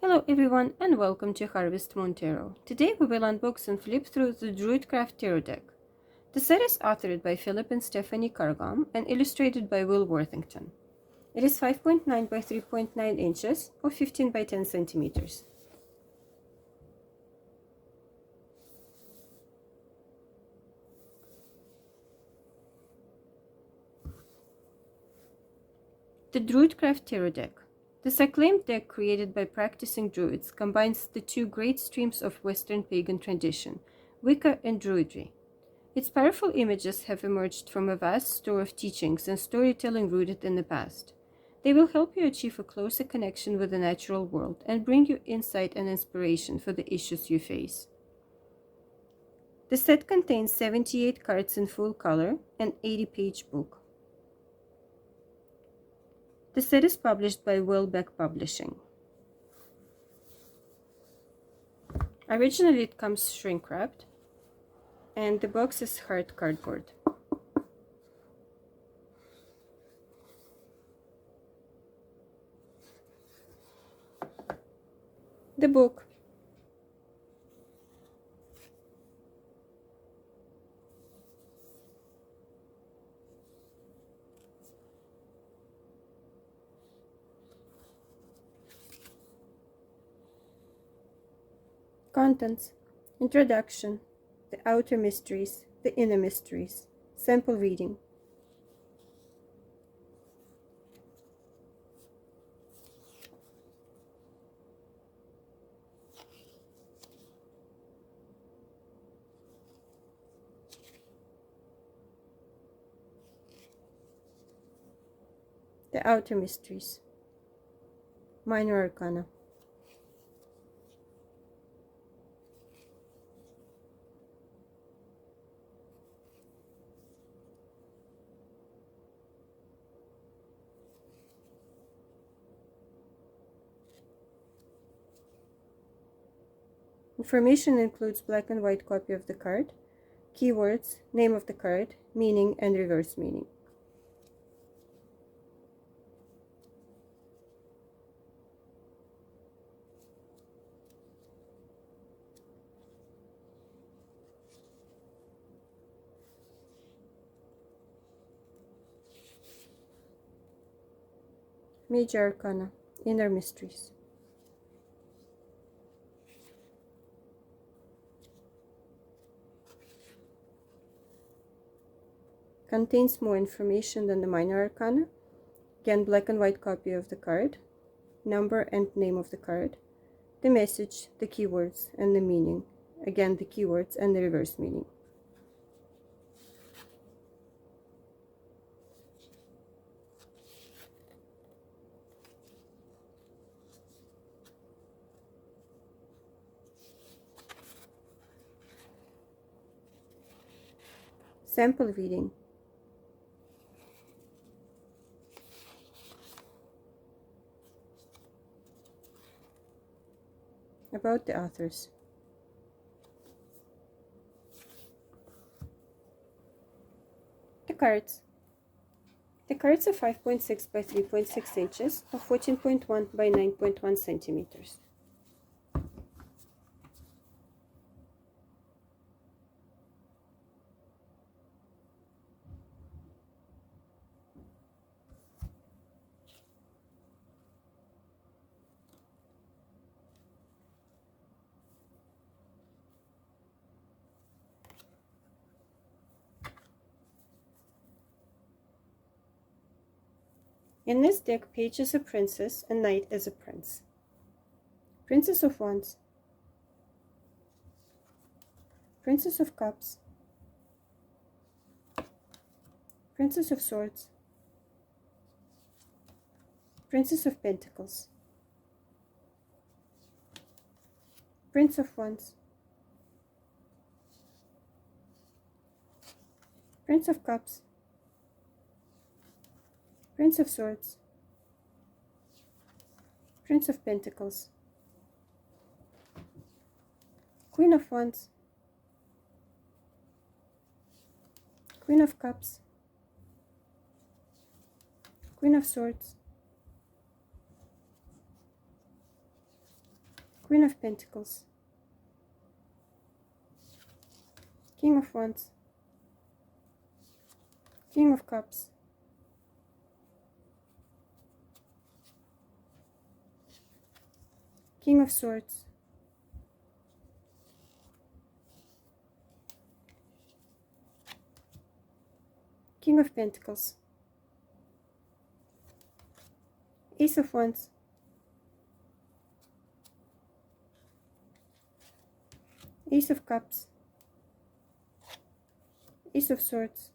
Hello everyone and welcome to Harvest Moon Tarot. Today we will unbox and flip through the Druidcraft Tarot deck. The set is authored by Philip and Stephanie Carr-Gomm and illustrated by Worthington. It is 5.9 by 3.9 inches or 15 by 10 centimeters. The Druidcraft Tarot deck. This acclaimed deck, created by practicing Druids, combines the two great streams of Western pagan tradition, Wicca and Druidry. Its powerful images have emerged from a vast store of teachings and storytelling rooted in the past. They will help you achieve a closer connection with the natural world and bring you insight and inspiration for the issues you face. The set contains 78 cards in full color and 80-page book. The set is published by Welbeck Publishing. Originally it comes shrink wrapped, and the box is hard cardboard. The book. Contents: Introduction, the outer mysteries, the inner mysteries, sample reading. The outer mysteries. Minor Arcana. Information includes black and white copy of the card, keywords, name of the card, meaning and reverse meaning. Major Arcana, Inner Mysteries. Contains more information than the Minor Arcana. Again, black and white copy of the card, number and name of the card, the message, the keywords, and the meaning. Again, the keywords and the reverse meaning. Sample reading. About the authors. The cards. The cards are 5.6 by 3.6 inches or 14.1 by 9.1 centimeters. In this deck, page is a princess and knight is a prince. Princess of Wands, Princess of Cups, Princess of Swords, Princess of Pentacles, Prince of Wands, Prince of Cups, Prince of Swords, Prince of Pentacles, Queen of Wands, Queen of Cups, Queen of Swords, Queen of Pentacles, King of Wands, King of Cups, King of Swords, King of Pentacles, Ace of Wands, Ace of Cups, Ace of Swords,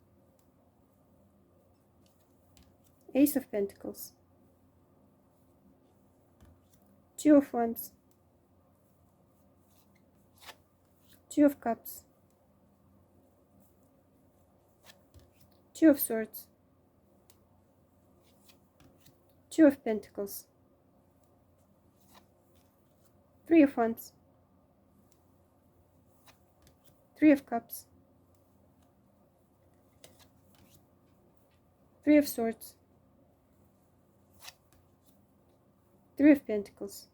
Ace of Pentacles, Two of Wands, Two of Cups, Two of Swords, Two of Pentacles, Three of Wands, Three of Cups, Three of Swords, Three of Pentacles,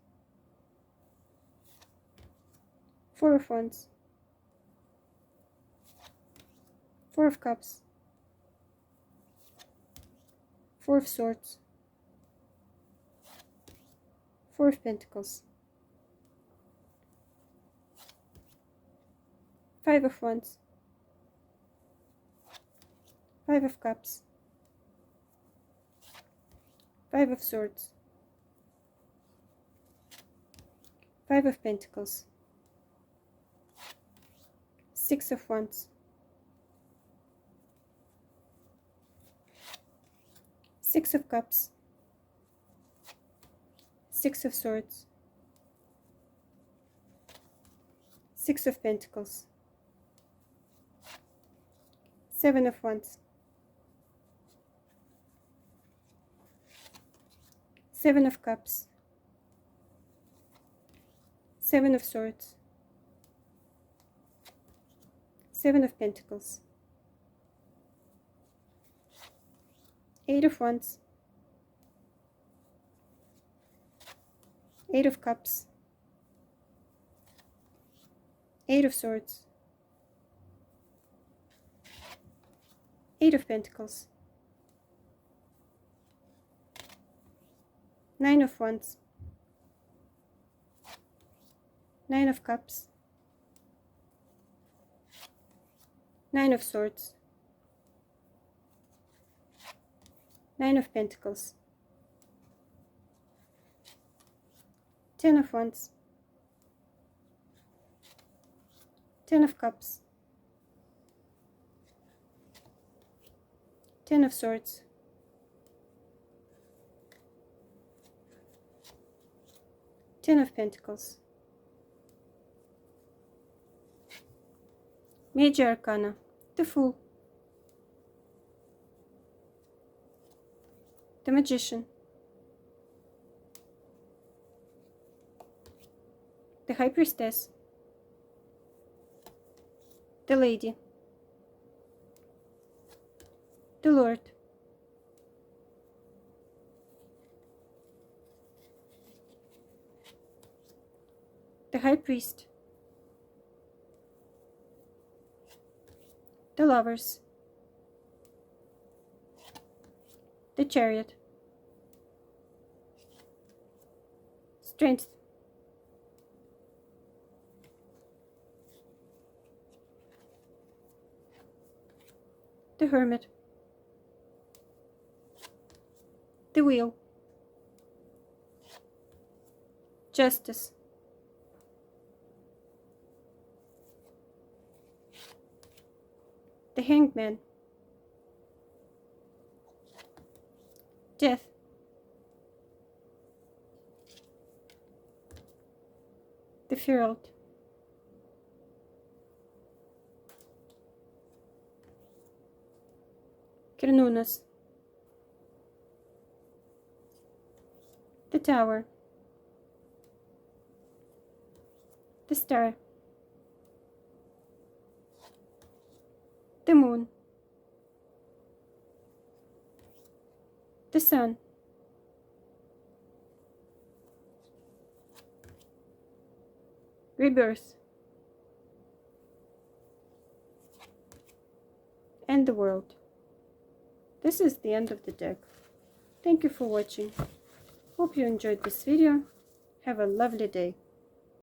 Four of Wands, Four of Cups, Four of Swords, Four of Pentacles, Five of Wands, Five of Cups, Five of Swords, Five of Pentacles, Six of Wands, Six of Cups, Six of Swords, Six of Pentacles, Seven of Wands, Seven of Cups, Seven of Swords, Seven of Pentacles, Eight of Wands, Eight of Cups, Eight of Swords, Eight of Pentacles, Nine of Wands, Nine of Cups, Nine of Swords, Nine of Pentacles, 10 of Wands, 10 of Cups, 10 of Swords, 10 of Pentacles. Major Arcana, the Fool, the Magician, the High Priestess, the Lady, the Lord, the High Priest, the Lovers, the Chariot, Strength, the Hermit, the Wheel, Justice, the Hanged Man, Death, the Herald, Cernunnos, the Tower, the Star, the Moon, the Sun, rebirth, and the world. This is the end of the deck. Thank you for watching. Hope you enjoyed this video. Have a lovely day.